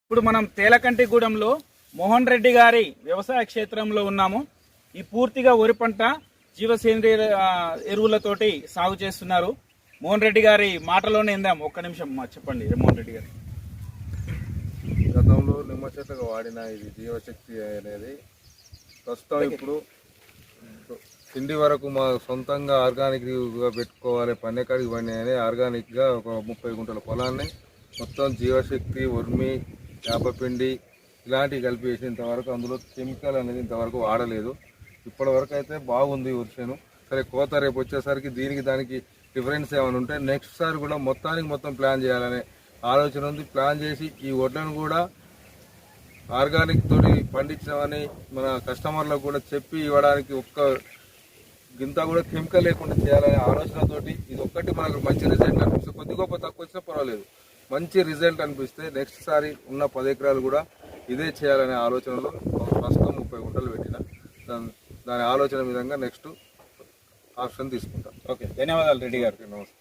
ఇప్పుడు మనం తేలకంటిగూడెంలో మోహన్ రెడ్డి గారి వ్యవసాయ క్షేత్రంలో ఉన్నాము. ఈ పూర్తిగా వరి పంట జీవసేంద్రియ ఎరువులతోటి సాగు చేస్తున్నారు. మోహన్ రెడ్డి గారి మాటలోనే ఇందాం. ఒక్క నిమిషం చెప్పండి మోహన్ రెడ్డి గారు. గతంలో నిమ్మ చెట్లకు వాడిన ఇది జీవశక్తి అనేది ప్రస్తుతం ఇప్పుడు తిండి వరకు మా సొంతంగా ఆర్గానిక్గా పెట్టుకోవాలి, పన్నెకాడికి పండినని ఆర్గానిక్గా ఒక 30 గుంటల పొలాన్ని మొత్తం జీవశక్తి, ఉర్మి, వేపపిండి ఇలాంటివి కలిపి వేసినంతవరకు అందులో కెమికల్ అనేది ఇంతవరకు వాడలేదు. ఇప్పటి వరకు అయితే బాగుంది వర్షను. సరే కోత రేపు వచ్చేసరికి దీనికి దానికి డిఫరెన్స్ ఏమైనా ఉంటే నెక్స్ట్ సారి కూడా మొత్తం ప్లాన్ చేయాలనే ఆలోచన ఉంది. ప్లాన్ చేసి ఈ వడ్లను కూడా ఆర్గానిక్ తోటి పండించామని మన కస్టమర్లకు కూడా చెప్పి ఇవ్వడానికి ఒక్క గింత కూడా కెమికల్ లేకుండా చేయాలనే ఆలోచనతోటి ఇది ఒక్కటి మనకు మంచి రిజల్ట్ అనిపిస్తుంది. కొద్ది గొప్ప తక్కువ వచ్చినా పర్వాలేదు, మంచి రిజల్ట్ అనిపిస్తే నెక్స్ట్ సారి ఉన్న 10 ఎకరాలు కూడా ఇదే చేయాలనే ఆలోచనలో ప్రస్తుతం 30 గుంటలు పెట్టిన దాని ఆలోచన విధంగా నెక్స్ట్ ఆప్షన్ తీసుకుంటాం. ఓకే, ధన్యవాదాలు రెడ్డి గారు. నమస్తే.